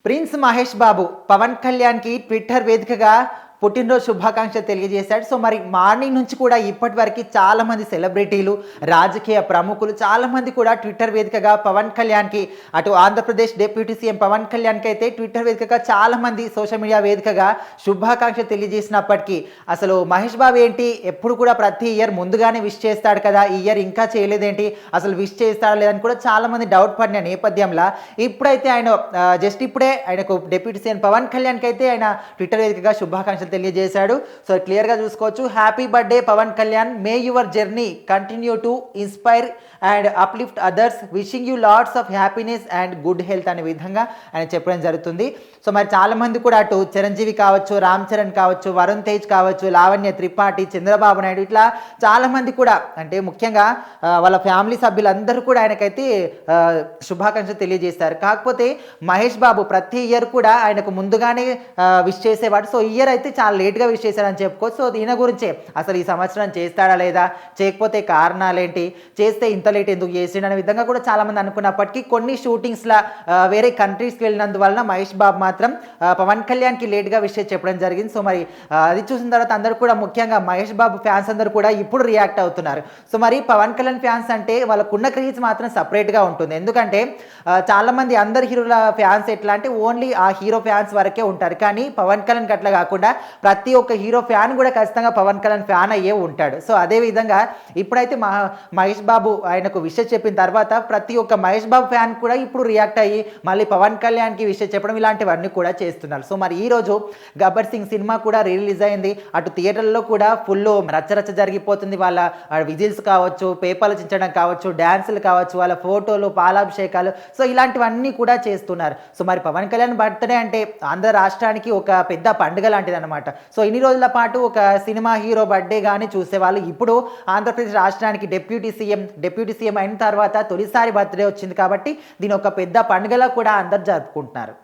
Prince Mahesh Babu Pawan కళ్యాణ్కి Twitter వేదికగా పుట్టినరోజు శుభాకాంక్షలు తెలియజేశాడు. సో మరి మార్నింగ్ నుంచి కూడా ఇప్పటి వరకు చాలామంది సెలబ్రిటీలు, రాజకీయ ప్రముఖులు చాలామంది కూడా ట్విట్టర్ వేదికగా పవన్ కళ్యాణ్కి, అటు ఆంధ్రప్రదేశ్ డిప్యూటీ సీఎం పవన్ కళ్యాణ్కి అయితే ట్విట్టర్ వేదికగా చాలామంది సోషల్ మీడియా వేదికగా శుభాకాంక్షలు తెలియజేసినప్పటికీ అసలు మహేష్ బాబు ఏంటి ఎప్పుడు కూడా ప్రతి ఇయర్ ముందుగానే విష్ చేస్తాడు కదా, ఈ ఇయర్ ఇంకా చేయలేదేంటి, అసలు విష్ చేస్తాడా లేదని కూడా చాలామంది డౌట్ పడిన నేపథ్యంలో ఇప్పుడైతే ఆయన జస్ట్ ఇప్పుడే ఆయనకు డిప్యూటీ సీఎం పవన్ కళ్యాణ్కి అయితే ఆయన ట్విట్టర్ వేదికగా శుభాకాంక్షలు తెలియజేశాడు. సో క్లియర్గా చూసుకోవచ్చు. Happy birthday Pawan Kalyan, may your journey continue to inspire and uplift others, wishing you lots of happiness and good health అనే విధంగా ఆయన చెప్పడం జరుగుతుంది. సో మరి చాలామంది కూడా అటు చిరంజీవి కావచ్చు, రామ్ చరణ్ కావచ్చు, వరుణ్ తేజ్ కావచ్చు, లావణ్య త్రిపాఠి, చంద్రబాబు నాయుడు, ఇట్లా చాలామంది కూడా అంటే ముఖ్యంగా వాళ్ళ ఫ్యామిలీ సభ్యులందరూ కూడా ఆయనకైతే శుభాకాంక్షలు తెలియజేస్తారు. కాకపోతే మహేష్ బాబు ప్రతి ఇయర్ కూడా ఆయనకు ముందుగానే విష్ చేసేవాడు. సో ఈ ఇయర్ అయితే చాలా లేట్గా విష్ చేశాడని చెప్పుకోవచ్చు. సో దీని గురించే అసలు ఈ సంవత్సరం చేస్తాడా లేదా, చేయకపోతే కారణాలేంటి, చేస్తే ఇంత లేట్ ఎందుకు చేసిండు అనే విధంగా కూడా చాలామంది అనుకున్నప్పటికీ కొన్ని షూటింగ్స్లో వేరే కంట్రీస్కి వెళ్ళినందువలన మహేష్ బాబు మాత్రం పవన్ కళ్యాణ్కి లేట్గా విషయం చెప్పడం జరిగింది. సో మరి అది చూసిన తర్వాత అందరూ కూడా ముఖ్యంగా మహేష్ బాబు ఫ్యాన్స్ అందరూ కూడా ఇప్పుడు రియాక్ట్ అవుతున్నారు. సో మరి పవన్ కళ్యాణ్ ఫ్యాన్స్ అంటే వాళ్ళకున్న క్రేజ్ మాత్రం సపరేట్గా ఉంటుంది. ఎందుకంటే చాలామంది అందరు హీరోల ఫ్యాన్స్ ఎట్లా అంటే ఓన్లీ ఆ హీరో ఫ్యాన్స్ వరకే ఉంటారు. కానీ పవన్ కళ్యాణ్కి అట్లా కాకుండా ప్రతి ఒక్క హీరో ఫ్యాన్ కూడా ఖచ్చితంగా పవన్ కళ్యాణ్ ఫ్యాన్ అయ్యే ఉంటాడు. సో అదేవిధంగా ఇప్పుడైతే మహేష్ బాబు ఆయనకు విషయం చెప్పిన తర్వాత ప్రతి ఒక్క మహేష్ బాబు ఫ్యాన్ కూడా ఇప్పుడు రియాక్ట్ అయ్యి మళ్ళీ పవన్ కళ్యాణ్కి విషయం చెప్పడం ఇలాంటివన్నీ కూడా చేస్తున్నారు. సో మరి ఈరోజు గబ్బర్ సింగ్ సినిమా కూడా రిలీజ్ అయింది. అటు థియేటర్లో కూడా ఫుల్ రచ్చరచ్చ జరిగిపోతుంది. వాళ్ళ విజిల్స్ కావచ్చు, పేపర్లు చించడం కావచ్చు, డ్యాన్సులు కావచ్చు, వాళ్ళ ఫోటోలు, పాలాభిషేకాలు, సో ఇలాంటివన్నీ కూడా చేస్తున్నారు. సో మరి పవన్ కళ్యాణ్ బర్త్డే అంటే ఆంధ్ర రాష్ట్రానికి ఒక పెద్ద పండుగ లాంటిది అనమాట. సో ఇన్ని రోజుల పాటు ఒక సినిమా హీరో బర్త్డే కానీ చూసేవాళ్ళు, ఇప్పుడు ఆంధ్రప్రదేశ్ రాష్ట్రానికి డిప్యూటీ సీఎం అయిన తర్వాత తొలిసారి బర్త్డే వచ్చింది కాబట్టి దీని ఒక పెద్ద పండుగలా కూడా అందరు జరుపుకుంటున్నారు.